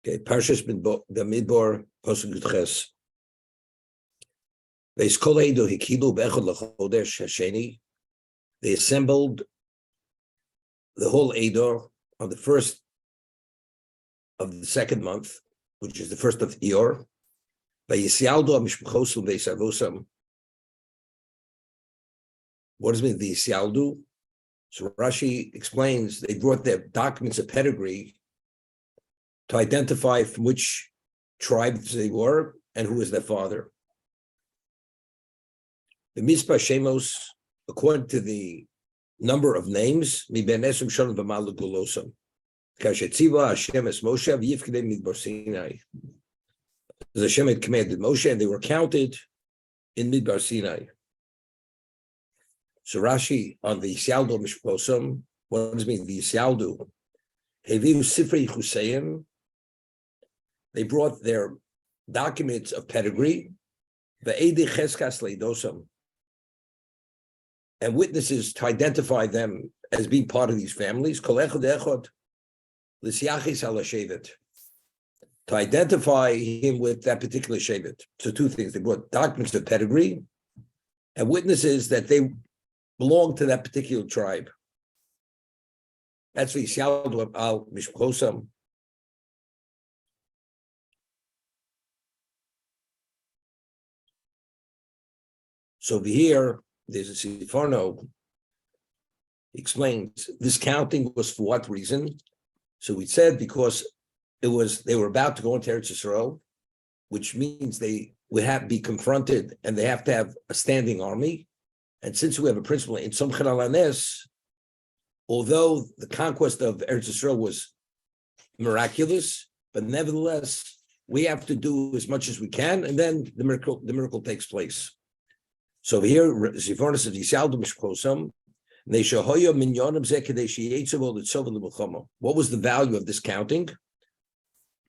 Okay, Parshas the Midbar Pasuk Ches. They assembled the whole Edor on the first of the second month, which is the first of Iyar. What does it mean, the Yisialdu? So Rashi explains they brought their documents of pedigree to identify from which tribes they were and who was their father. The Mispah Shemos, according to the number of names, Hashem es Moshe Midbar Sinai. As Hashem had commanded Moshe, and they were counted in Midbar Sinai. So Rashi on the Yisialdu Mishposam, what does it mean? The Yisialdu, Heviu Sifrei Husein, they brought their documents of pedigree, the Eidei Cheskas Leidosam, and witnesses to identify them as being part of these families, Kol Echad Echad, L'Siachis Ala Shevet, to identify him with that particular Shevet. So two things, they brought documents of pedigree and witnesses that they belong to that particular tribe. That's the Yisialdu al Mishposam. So over here, there's a Siforno explains this counting was for what reason? So we said because they were about to go into Eretz Yisrael, which means they would have to be confronted and they have to have a standing army. And since we have a principle in Somchen al Hanes, although the conquest of Eretz Yisrael was miraculous, but nevertheless we have to do as much as we can, and then the miracle takes place. So here, Zivorna says, Yisialdu Mishposam, Neishahoya Minyonim Zekadei Sheyetzav Litzov L'Milchama. What was the value of this counting?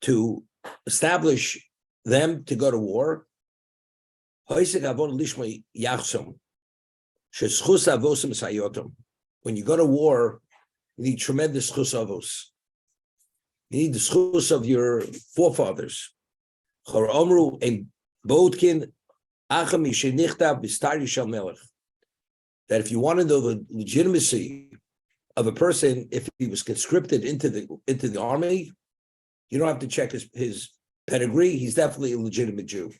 To establish them to go to war. Hoisek Avon Lishma Yachsam. Sheschus Avosim Sayotam. When you go to war, you need tremendous schus avos. You need the schus of your forefathers. Chor Omru Ein Bodkin. That if you want to know the legitimacy of a person, if he was conscripted into the army, you don't have to check his pedigree. He's definitely a legitimate Jew,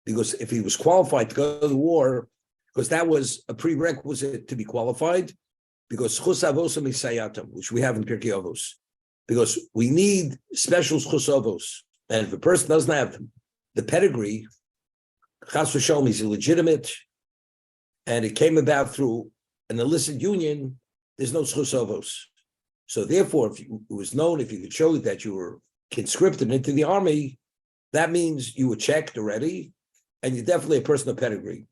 because if he was qualified to go to the war, because that was a prerequisite to be qualified, because schus avos misayatam, which we have in Pirkei Avos, because we need special schus avos, and if a person doesn't have the pedigree, Chas v'sholom, he's illegitimate, and it came about through an illicit union, there's no schus avos. So therefore, if it was known, if you could show that you were conscripted into the army, that means you were checked already, and you're definitely a person of pedigree.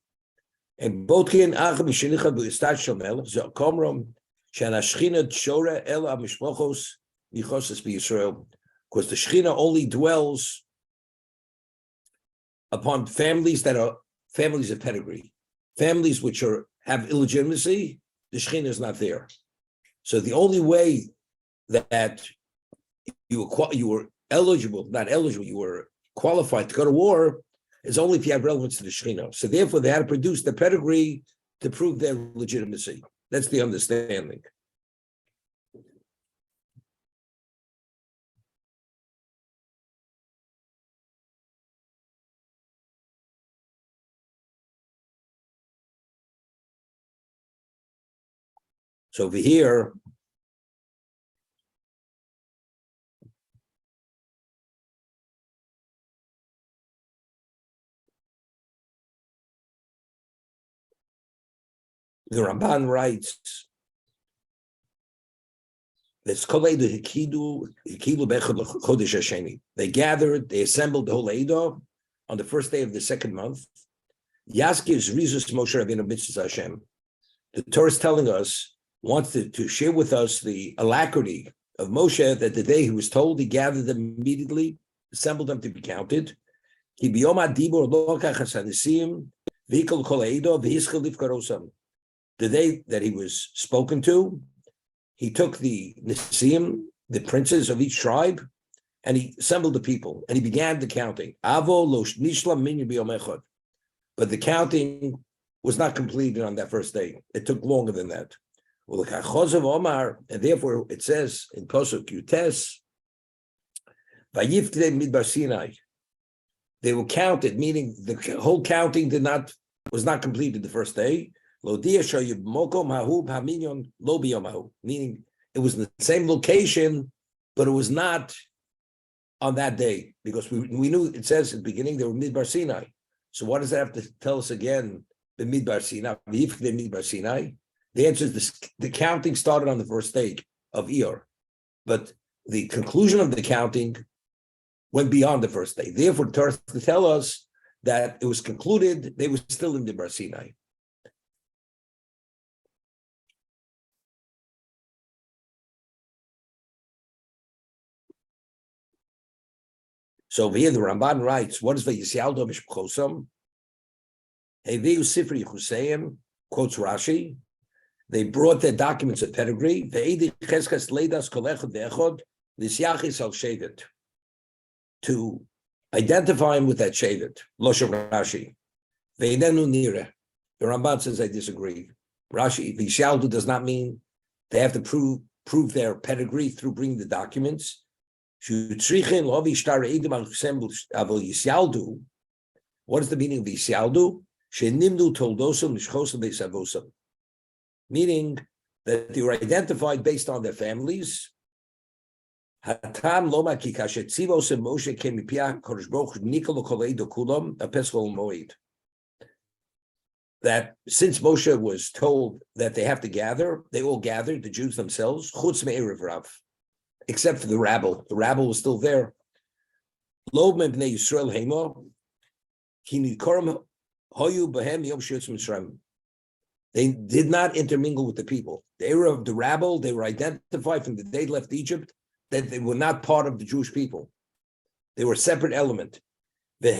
And Botkin Acham Shenicha B'Istat Shomel Zakomrom Shana Shchina Shora El Amishmochos Nichosas B'Yisrael, because the Shechina only dwells upon families that are families of pedigree, families which have illegitimacy. The Shechina is not there. So the only way that you were eligible, not eligible, you were qualified to go to war is only if you have relevance to the Shechina. So therefore, they had to produce the pedigree to prove their legitimacy. That's the understanding. So over here, the Ramban writes, they gathered, they assembled the whole Eidah on the first day of the second month. Yaskiv's Rizus Moshe Rabbeinu Mitzvah Hashem. The Torah is telling us, wants to share with us the alacrity of Moshe, that the day he was told, he gathered them immediately, assembled them to be counted. The day that he was spoken to, he took the Nisim, the princes of each tribe, and he assembled the people, and he began the counting. Avo lo nishlam minyan b'yom echad. But the counting was not completed on that first day. It took longer than that. Well, Omar, and therefore it says in Posuk Yutes, Vayifte midbar Sinai. They were counted, meaning the whole counting was not completed the first day. Meaning it was in the same location, but it was not on that day, because we knew it says at the beginning they were midbar Sinai. So what does that have to tell us again? The midbar Sinai, midbar Sinai. The answer is the counting started on the first day of Iyar, but the conclusion of the counting went beyond the first day. Therefore, the Torah to tell us that it was concluded, they were still in the Bar Sinai. So over here, the Ramban writes, what is Vayisialdo Mishpchosam? Heviu Sifri Hussein, quotes Rashi, they brought their documents of pedigree, to identify him with that shevet. Loshav Rashi. The Ramban says I disagree. Rashi, Vishaldu does not mean they have to prove their pedigree through bringing the documents. What is the meaning of Vishaldu? Meaning that they were identified based on their families. That since Moshe was told that they have to gather, they all gathered, the Jews themselves, except for the rabble. The rabble was still there. They did not intermingle with the people. They were of the rabble. They were identified from the day they left Egypt that they were not part of the Jewish people. They were a separate element. And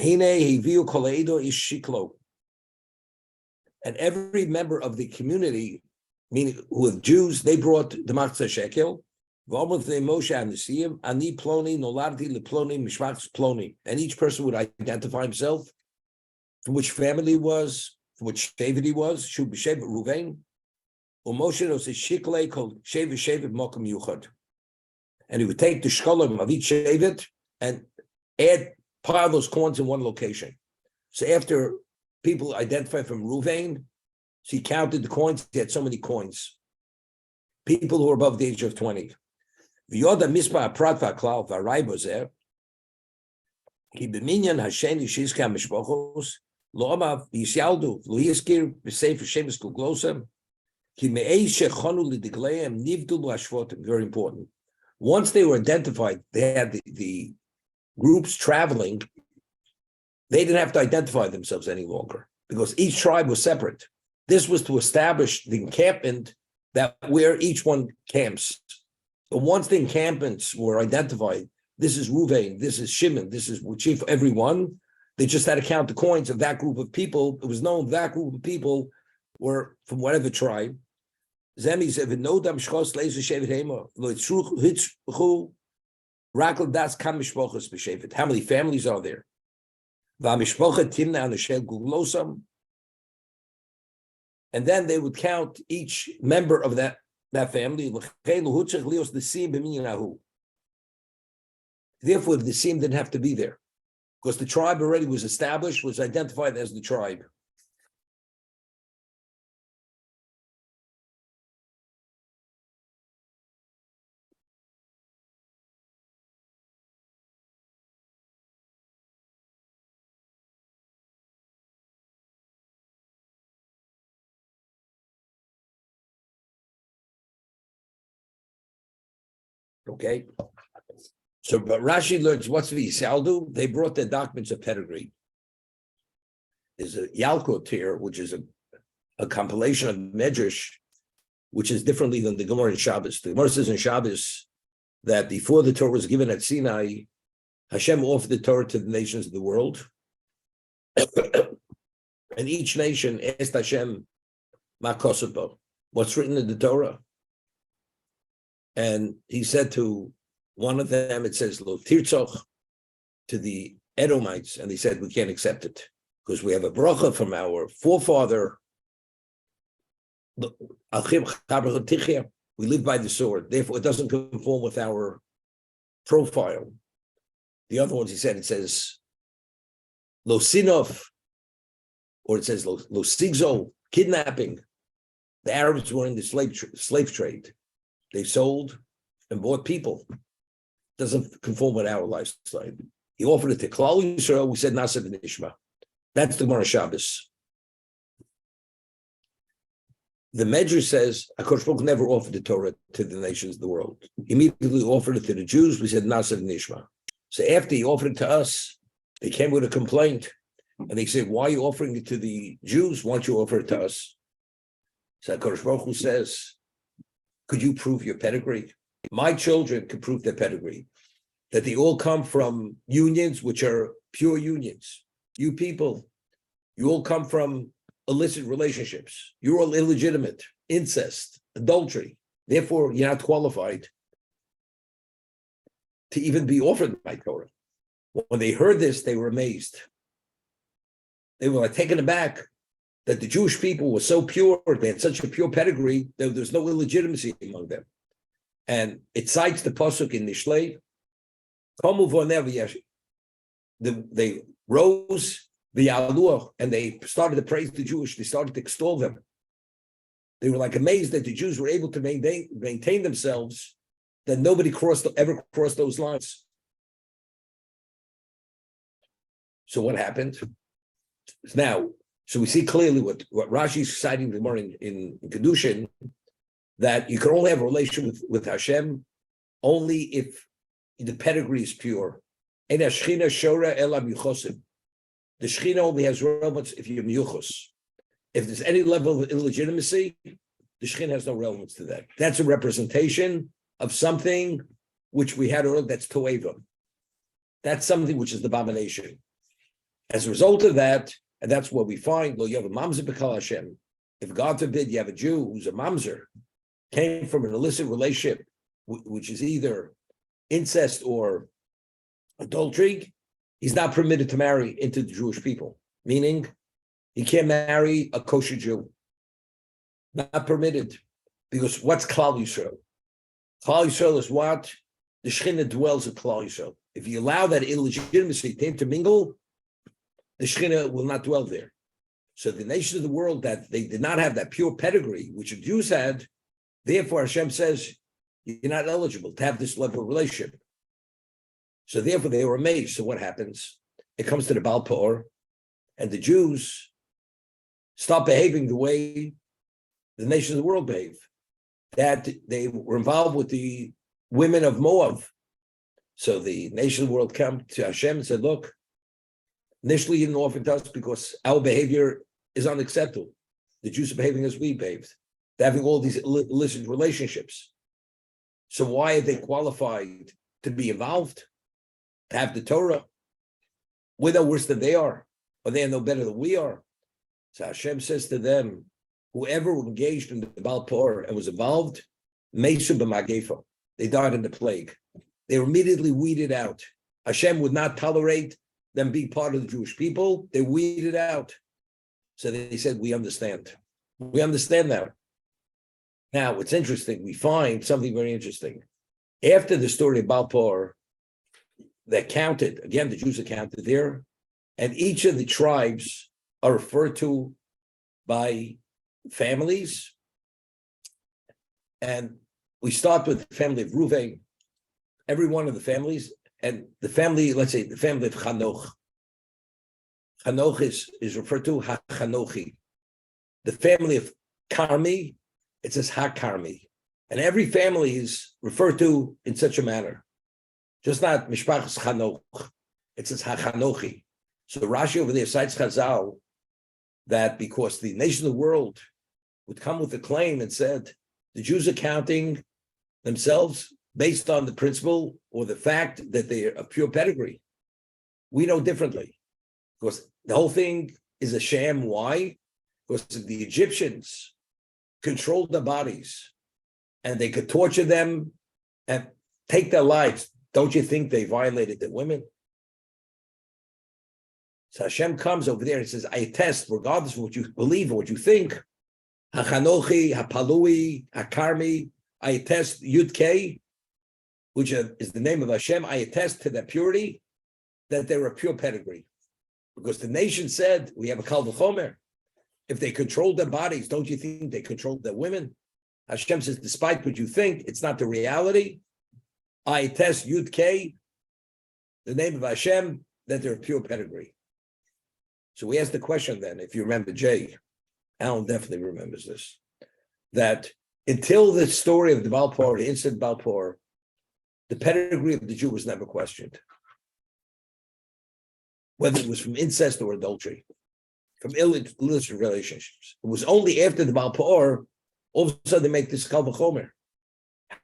every member of the community, meaning who were Jews, they brought the Matzah Shekel. And each person would identify himself from which family he was, from which Shevet he was, Shub Shevet Ruvain, or Moshe was a Shiklei called Shevet Mokum Yuchad. And he would take the Shkolim of each Shevet and pile those coins in one location. So after people identified from Ruvain, so he counted the coins, he had so many coins. People who were above the age of 20. V'yoda mispa aprat v'aklal v'aray bozer, ki b'minyan hasheni shizka mishpochos, lo amav v'yisyaldu, lo yiskir b'sefer shemes kuglosem, ki me'ei shechonu l'digleim nivdu l'ashvotim. Very important. Once they were identified, they had the groups traveling, they didn't have to identify themselves any longer because each tribe was separate. This was to establish the encampment that where each one camps. But once the encampments were identified, this is Ruvain, this is Shimon, this is chief everyone, they just had to count the coins of that group of people. It was known that group of people were from whatever tribe. Zemi said, how many families are there? And then they would count each member of that family. Therefore, the Sim didn't have to be there because the tribe already was established, was identified as the tribe. Okay, so but Rashi learns what's the Yisaldu. They brought their documents of pedigree. There's a Yalkut here, which is a compilation of Medrash, which is differently than the Gemara in Shabbos. The Gemara says in Shabbos that before the Torah was given at Sinai, Hashem offered the Torah to the nations of the world, and each nation asked Hashem, "Ma kosubo," what's written in the Torah? And he said to One of them, it says, Lo Tirzoch, to the Edomites, and they said, we can't accept it, because we have a bracha from our forefather, we live by the sword, therefore it doesn't conform with our profile. The other ones, he said, it says, Lo Sinov, or it says, Lo Sigzo, kidnapping. The Arabs were in the slave trade. They sold and bought people. Doesn't conform with our lifestyle. He offered it to Klal Yisrael. We said Nasa v'nishma. That's the Gemara Shabbos. The Medrash says HaKadosh Baruch Hu never offered the Torah to the nations of the world. He immediately offered it to the Jews. We said Nasa v'nishma. So after he offered it to us, they came with a complaint, and they said, "Why are you offering it to the Jews? Why don't you offer it to us?" So HaKadosh Baruch Hu says, "Could you prove your pedigree? My children can prove their pedigree, that they all come from unions which are pure unions. You people, you all come from illicit relationships. You're all illegitimate, incest, adultery. Therefore, you're not qualified to even be offered my Torah." When they heard this, they were amazed. They were like taken aback that the Jewish people were so pure, they had such a pure pedigree, that there's no illegitimacy among them. And it cites the pasuk in Mishlei, they rose the Yaluah, and they started to praise the Jewish. They started to extol them. They were like amazed that the Jews were able to maintain themselves, that nobody ever crossed those lines. So what happened? Now, so we see clearly what Rashi is citing the more in Kedushin, that you can only have a relation with Hashem only if the pedigree is pure. The Shechina only has relevance if you're miyuchos. If there's any level of illegitimacy, the Shechina has no relevance to that. That's a representation of something which we had earlier, that's toeva. That's something which is the abomination. As a result of that, and that's what we find, well, you have a mamzer b'kal Hashem. If God forbid you have a Jew who's a mamzer, came from an illicit relationship, which is either incest or adultery, he's not permitted to marry into the Jewish people. Meaning, he can't marry a kosher Jew. Not permitted. Because what's Klal Yisrael? Klal Yisrael is what? The Shechina dwells in Klal Yisrael. If you allow that illegitimacy to intermingle, the Shechina will not dwell there. So the nations of the world that they did not have that pure pedigree, which the Jews had, therefore Hashem says, you're not eligible to have this level of relationship. So therefore they were amazed. So what happens? It comes to the Baal Peor, and the Jews stop behaving the way the nations of the world behave. That they were involved with the women of Moab. So the nations of the world come to Hashem and said, look, initially you didn't offer to us because our behavior is unacceptable. The Jews are behaving as we behaved. They're having all these illicit relationships. So why are they qualified to be involved? To have the Torah? We're no worse than they are. Or they are no better than we are. So Hashem says to them, whoever engaged in the Baal Peor and was involved, Mesu b'magefa, they died in the plague. They were immediately weeded out. Hashem would not tolerate them being part of the Jewish people. They weeded out. So they said, we understand. We understand now. Now, it's interesting. We find something very interesting. After the story of Baal Peor, they counted, again, the Jews are counted there, and each of the tribes are referred to by families. And we start with the family of Reuven, every one of the families, and the family, let's say the family of Chanoch. Chanoch is referred to Ha-Chanochi. The family of Carmi, it says Ha-Carmi. And every family is referred to in such a manner. Just not Mishpachas Chanoch. It says Ha-Chanochi. So Rashi over there cites Chazal that because the nation of the world would come with a claim and said, the Jews are counting themselves based on the principle or the fact that they are of pure pedigree. We know differently. Because the whole thing is a sham. Why? Because the Egyptians controlled their bodies and they could torture them and take their lives, don't you think they violated the women? So Hashem comes over there and says, I attest, regardless of what you believe or what you think, Hachanochi, Hapalui, Hakarmi, I attest Yud Kei, which is the name of Hashem, I attest to their purity, that they're a pure pedigree. Because the nation said, we have a Kal V'chomer. If they controlled their bodies, don't you think they controlled their women? Hashem says, despite what you think, it's not the reality. I attest Yud Kei, the name of Hashem, that they're a pure pedigree. So we asked the question then, if you remember Jay, Alan definitely remembers this, that until the story of the Balpur, the incident of Balpur, the pedigree of the Jew was never questioned. Whether it was from incest or adultery, from illicit relationships. It was only after the Balpur, all of a sudden they make this Kal V'chomer.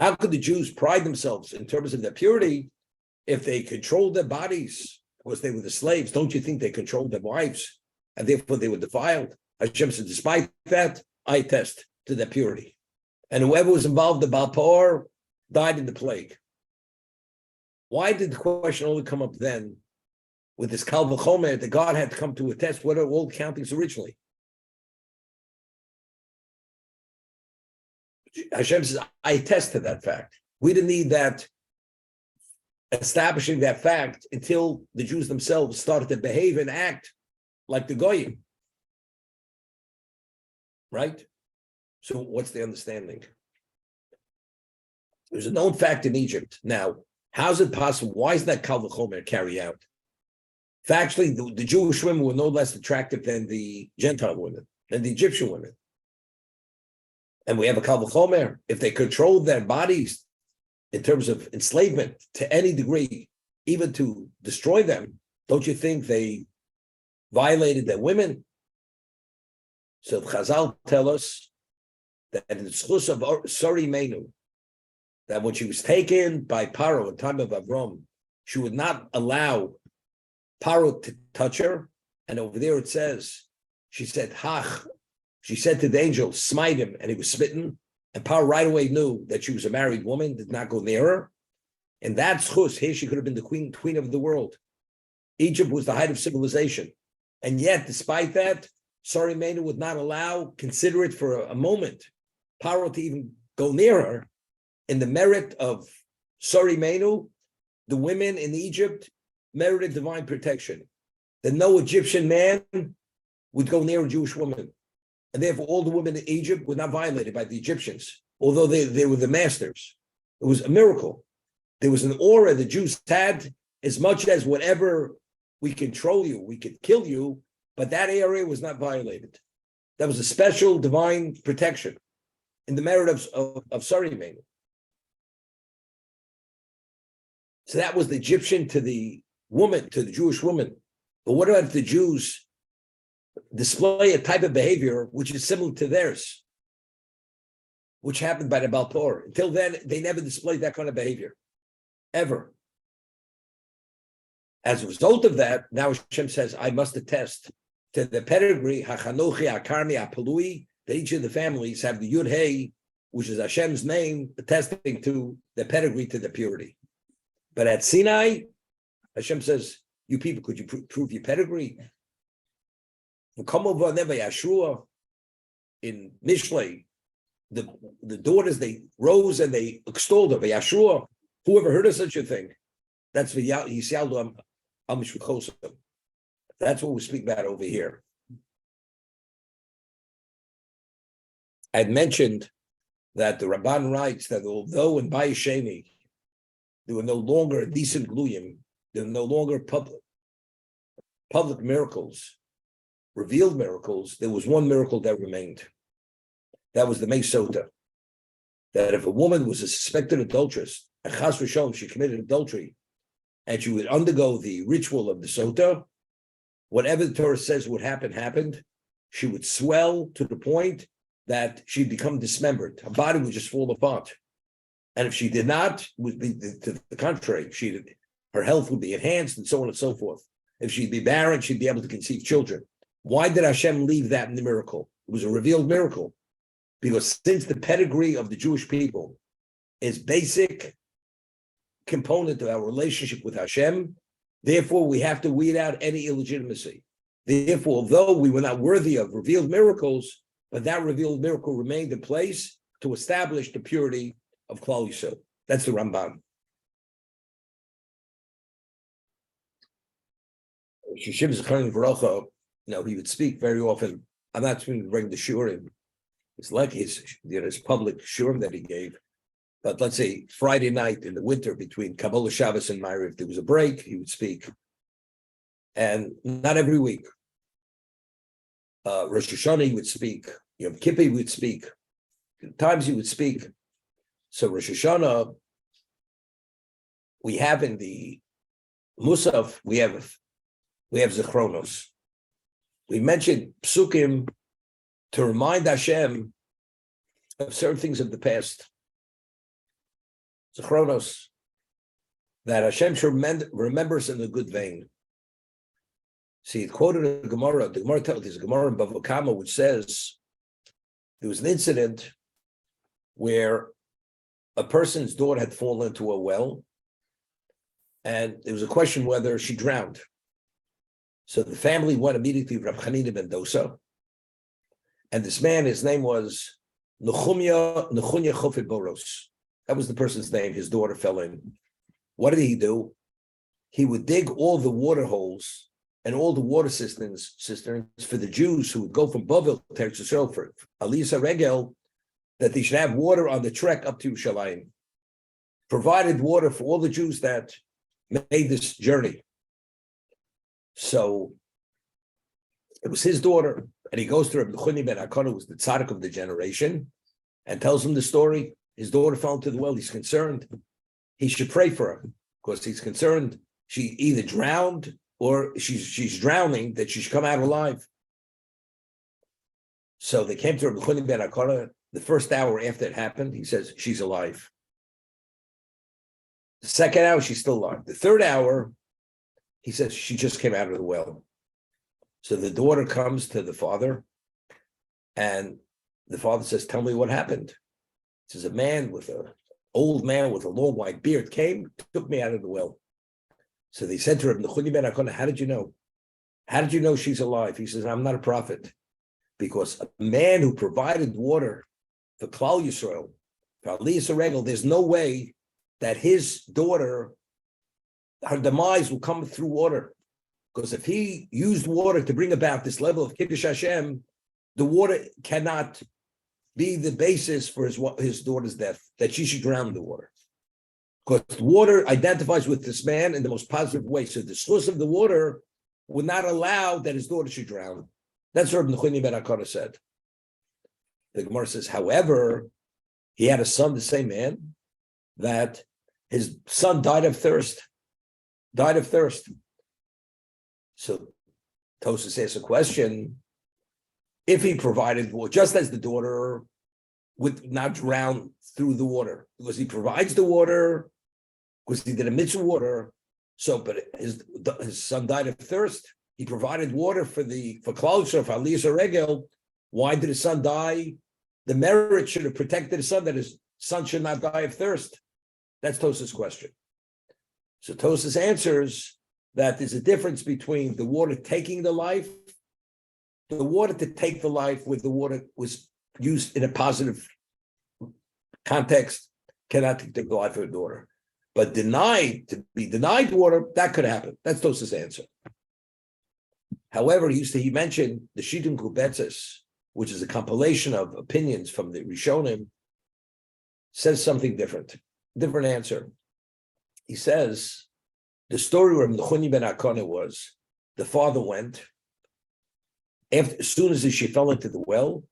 How could the Jews pride themselves in terms of their purity if they controlled their bodies? Because they were the slaves. Don't you think they controlled their wives? And therefore they were defiled. Hashem said, despite that, I attest to their purity. And whoever was involved in Balpur died in the plague. Why did the question only come up then with this Kal V'chomer that God had to come to attest? What are all the countings originally? Hashem says, I attest to that fact. We didn't need that establishing that fact until the Jews themselves started to behave and act like the Goyim. Right? So what's the understanding? There's a known fact in Egypt. Now, how's it possible? Why is that Kal V'chomer carry out? Factually, the Jewish women were no less attractive than the Gentile women, than the Egyptian women. And we have a Kal V'chomer. If they controlled their bodies in terms of enslavement to any degree, even to destroy them, don't you think they violated their women? So Chazal tell us that in the schus of Sari Menu, that when she was taken by Paro in time of Avram, she would not allow Paro to touch her. And over there it says, she said, Hach, she said to the angel, smite him, and he was smitten. And Paro right away knew that she was a married woman, did not go near her. And that schus, here she could have been the queen of the world. Egypt was the height of civilization. And yet, despite that, Sari Menu would not consider it for a moment, Paro to even go near her. In the merit of Sari Menu, the women in Egypt merited divine protection. That no Egyptian man would go near a Jewish woman. And therefore, all the women in Egypt were not violated by the Egyptians, although they were the masters. It was a miracle. There was an aura the Jews had, as much as whatever we control you, we could kill you, but that area was not violated. That was a special divine protection in the merit of Sari Menu. So that was the Egyptian to the woman, to the Jewish woman. But what about if the Jews display a type of behavior which is similar to theirs, which happened by the Balpur? Until then, they never displayed that kind of behavior, ever. As a result of that, now Hashem says, I must attest to the pedigree, Hachanochi, Hakarmi, Hapalui, that each of the families have the Yud Hey, which is Hashem's name, attesting to the pedigree, to the purity. But at Sinai, Hashem says, you people, could you prove your pedigree? Come over never Yeshua in Mishlei, the daughters, they rose and they extolled her. Yeshua, whoever heard of such a thing? That's Yisyaldu Amishvichosim. That's what we speak about over here. I had mentioned that the Ramban writes that although in Bayis Sheni there were no longer decent gluyim, there were no longer public miracles, revealed miracles, there was one miracle that remained. That was the Mesota. That if a woman was a suspected adulteress, and Chas v'Shalom, she committed adultery, and she would undergo the ritual of the Sota, whatever the Torah says would happen, happened. She would swell to the point that she'd become dismembered. Her body would just fall apart. And if she did not, it would be to the contrary. Her health would be enhanced and so on and so forth. If she'd be barren, she'd be able to conceive children. Why did Hashem leave that in the miracle? It was a revealed miracle. Because since the pedigree of the Jewish people is basic component of our relationship with Hashem. Therefore, we have to weed out any illegitimacy. Therefore, although we were not worthy of revealed miracles, but that revealed miracle remained in place to establish the purity of Klal Yisrael. That's the Rambam. Shishim Zechariah Baruch, he would speak very often. I'm not going to bring the shurim. It's like his public shurim that he gave. But let's say Friday night in the winter between Kabbalah Shabbos and Ma'ariv, if there was a break, he would speak. And not every week. Rosh Hashanah, he would speak. Yom Kippur, he would speak. Times he would speak. So Rosh Hashanah, we have in the Musaf, we have Zechronos. We mentioned Psukim to remind Hashem of certain things of the past. Zechronos, that Hashem should remember us in a good vein. See, it quoted in the Gemara. The Gemara tells us, Gemara in Bava Kama, which says there was an incident where a person's daughter had fallen into a well, and there was a question whether she drowned. So the family went immediately to Rab Chanina ben Dosa, and this man, his name was Nechunya Chofet Boros. That was the person's name. His daughter fell in. What did he do? He would dig all the water holes and all the water cisterns for the Jews who would go from Bavel to Eretz Yisrael for Alisa Regel, that they should have water on the trek up to Yerushalayim. Provided water for all the Jews that made this journey. So it was his daughter, and he goes to Reb Nechunya ben Akana, who was the tzaddik of the generation, and tells him the story. His daughter fell into the well. He's concerned. He should pray for her because he's concerned she either drowned or she's drowning, that she should come out alive. So they came to Reb Nechunya ben Akana. The first hour after it happened, he says, she's alive. The second hour, she's still alive. The third hour, he says, she just came out of the well. So the daughter comes to the father, and the father says, tell me what happened. He says, old man with a long white beard came, took me out of the well. So they said to him, Nechunya ben Akana, how did you know? How did you know she's alive? He says, I'm not a prophet. Because a man who provided water for Klal Yisrael, for Aliyah Regel, there's no way that his daughter, her demise will come through water. Because if he used water to bring about this level of Kiddush Hashem, the water cannot be the basis for his daughter's death, that she should drown in the water. Because the water identifies with this man in the most positive way. So the source of the water would not allow that his daughter should drown. That's what Nechunya ben Akana said. The Gemara says, however, he had a son, the same man, that his son died of thirst. So Tosas asks a question, if he provided water, just as the daughter would not drown through the water, because he provides the water, because he did a mitzvah water, but his son died of thirst. He provided water for Klal Yisrael, for Aliyah Regel. Why did his son die? The merit should have protected his son, that his son should not die of thirst. That's Tosas' question. So Tosas answers that there's a difference between the water taking the life, the water to take the life where the water was used in a positive context cannot take the life of a daughter. But to be denied water, that could happen. That's Tosas' answer. However, he mentioned the Shittim Kubetzes, which is a compilation of opinions from the Rishonim, says something different answer. He says, the story where Nechunya ben Akana was, the father went, as soon as she fell into the well,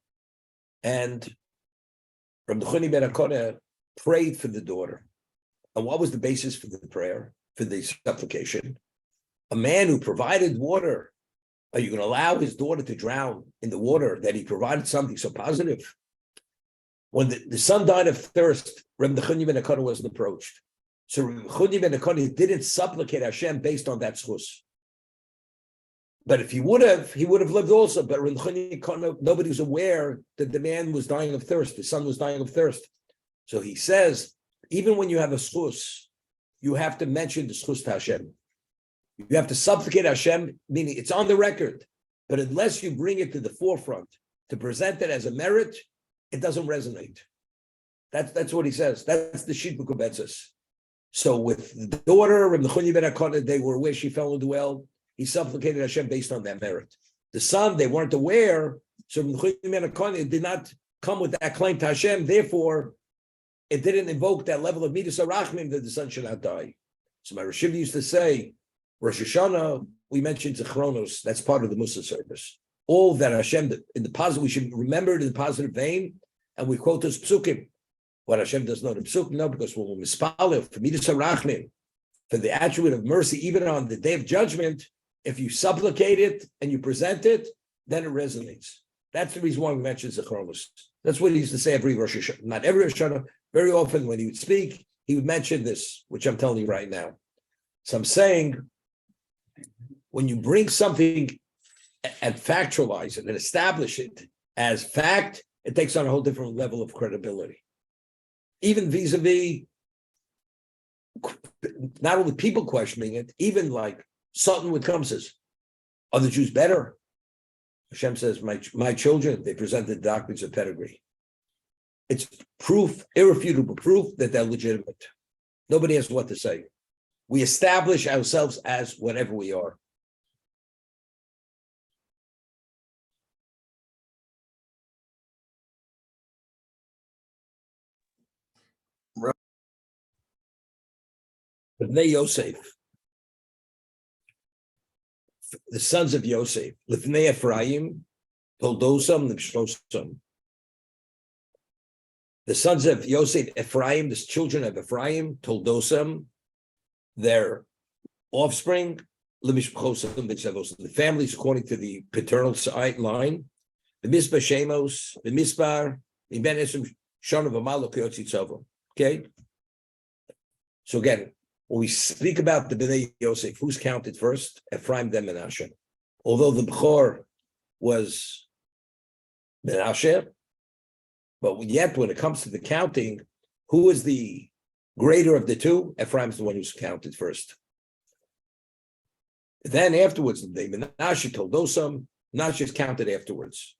and Nechunya ben Akana prayed for the daughter. And what was the basis for the prayer, for the supplication? A man who provided water, are you going to allow his daughter to drown in the water that he provided something so positive? When the son died of thirst, Reb Nechunya ben Akana wasn't approached. So Reb Nechunya ben Akana didn't supplicate Hashem based on that schus. But if he would have lived also. But Reb Nechunya ben Akana, nobody was aware that the man was dying of thirst. The son was dying of thirst. So he says, even when you have a schus, you have to mention the schus to Hashem. You have to supplicate Hashem, meaning it's on the record. But unless you bring it to the forefront to present it as a merit, it doesn't resonate. That's what he says. That's the Shit B'Kubetzes. So with the daughter of the Chunyi ben Akona, they were aware she fell into well. He supplicated Hashem based on that merit. The son, they weren't aware, so the Chunyi ben Akona did not come with that claim to Hashem. Therefore, it didn't invoke that level of Midas HaRachmim that the son should not die. So my Rashiv used to say, Rosh Hashanah, we mentioned Zechronos, that's part of the Musa service. All that Hashem, in the positive, we should remember it in the positive vein, and we quote those psukim. What Hashem does not in psukim, no, because when we mispalel for Midas HaRachmim, for the attribute of mercy, even on the day of judgment, if you supplicate it and you present it, then it resonates. That's the reason why we mentioned Zechronos. That's what he used to say every Rosh Hashanah. Not every Rosh Hashanah, very often when he would speak, he would mention this, which I'm telling you right now. So I'm saying, when you bring something and factualize it and establish it as fact, it takes on a whole different level of credibility. Even vis-a-vis, not only people questioning it, even like Sutton would come and says, are the Jews better? Hashem says, my children, they present the doctrines of pedigree. It's proof, irrefutable proof that they're legitimate. Nobody has what to say. We establish ourselves as whatever we are. Bnei Yosef, the sons of Yosef, Lifnei Ephraim, Toldosam, Nivshosam. The sons of Yosef, Ephraim, the children of Ephraim, Toldosam, their offspring, the families according to the paternal line, the Mizpah Shemos, the Mizpah, the Ben Esrim, Shon of Amalek, Yotzitzova. Okay? So again, when we speak about the Bnei Yosef, who's counted first? Ephraim, then Menashe. Although the Bechor was Menashe, but yet when it comes to the counting, who is the greater of the two? Ephraim's the one who's counted first. Then afterwards, the Menashe told Dosam, Menashe is counted afterwards.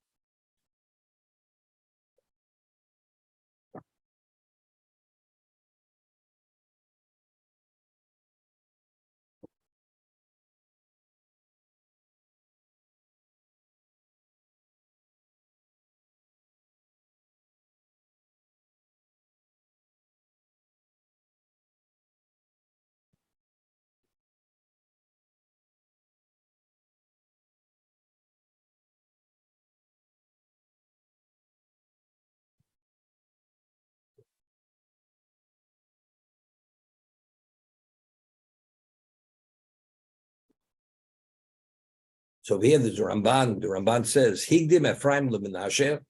So here there's the Ramban says, Higdim Ephraim leMenashe.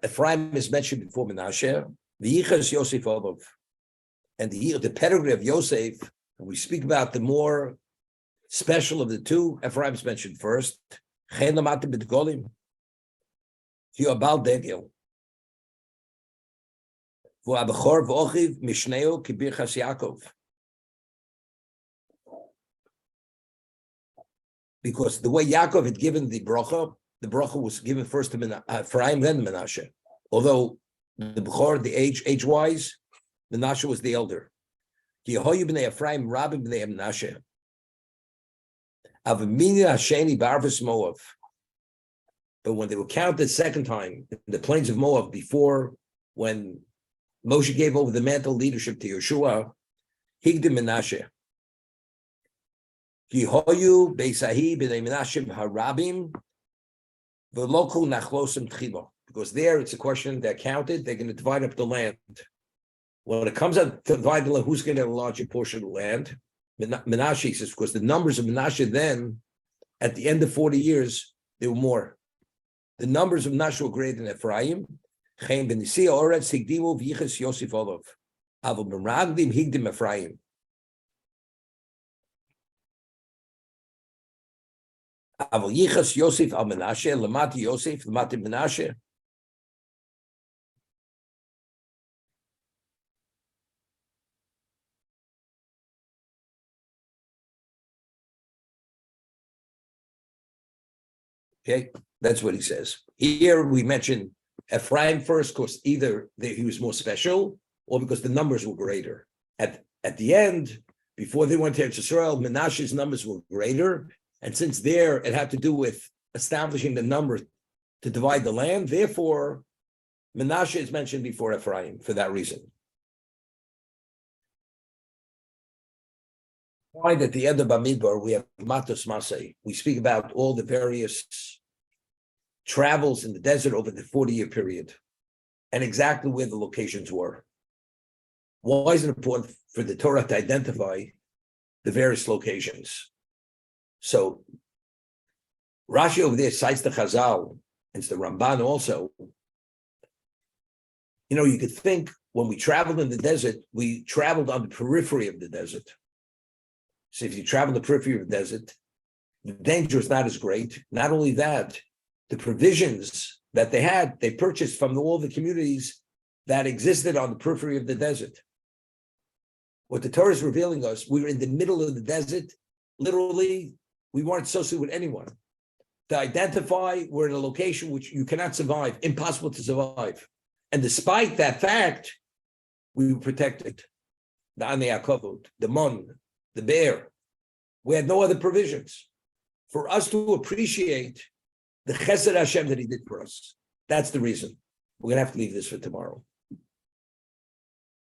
Ephraim is mentioned before Menashe. The Yichas Yosef Olav. And the pedigree of Yosef, when we speak about the more special of the two, Ephraim is mentioned first. Chen Lamati B'Tgolim. Yobal Degel. V'Abachor V'Ochiv Mishneo Kibirchas Yaakov. Because the way Yaakov had given the bracha was given first to Ephraim, then Menashe. Although the Bechor, the age-wise, Menashe was the elder. Yehoyu b'nei Ephraim, Rabbi b'nei Menashe. Avamini Hasheni b'Arvis Moav. But when they were counted second time in the plains of Moab, before when Moshe gave over the mantle leadership to Yeshua, Higdim Menashe. Yehoyu Beisahi b'nei Menashe harabim v'loku nachlosim tchilo. Because there it's a question they're counted, they're going to divide up the land. When it comes out to divide the land, who's going to have a larger portion of the land? Menashe says, because the numbers of Menashe then, at the end of 40 years, there were more. The numbers of Menashe were greater than Ephraim. Chaim ben Nisiya Oretz Higdimu v'Yichas Yosef Olav. Aval b'Ragdim Higdim Ephraim. Aval Yichas Yosef al Menashe, Lamati Yosef, Lamati Menashe. Okay, that's what he says. Here we mentioned Ephraim first because either he was more special or because the numbers were greater. At the end, before they went to Eretz Yisrael, Menashe's numbers were greater. And since there it had to do with establishing the number to divide the land, therefore Menashe is mentioned before Ephraim for that reason. Find at the end of Bamidbar, we have Matos Masei. We speak about all the various travels in the desert over the 40-year period and exactly where the locations were. Why is it important for the Torah to identify the various locations? So Rashi over there cites the Chazal, and it's the Ramban also. You know, you could think when we traveled in the desert, we traveled on the periphery of the desert. So if you travel the periphery of the desert, the danger is not as great. Not only that, the provisions that they had, they purchased from all the communities that existed on the periphery of the desert. What the Torah is revealing us, we were in the middle of the desert. Literally, we weren't associated with anyone. To identify, we're in a location which you cannot survive, impossible to survive. And despite that fact, we were protected. The Ani Yaakov, the Mon, the bear. We had no other provisions. For us to appreciate the Chesed Hashem that he did for us. That's the reason. We're going to have to leave this for tomorrow.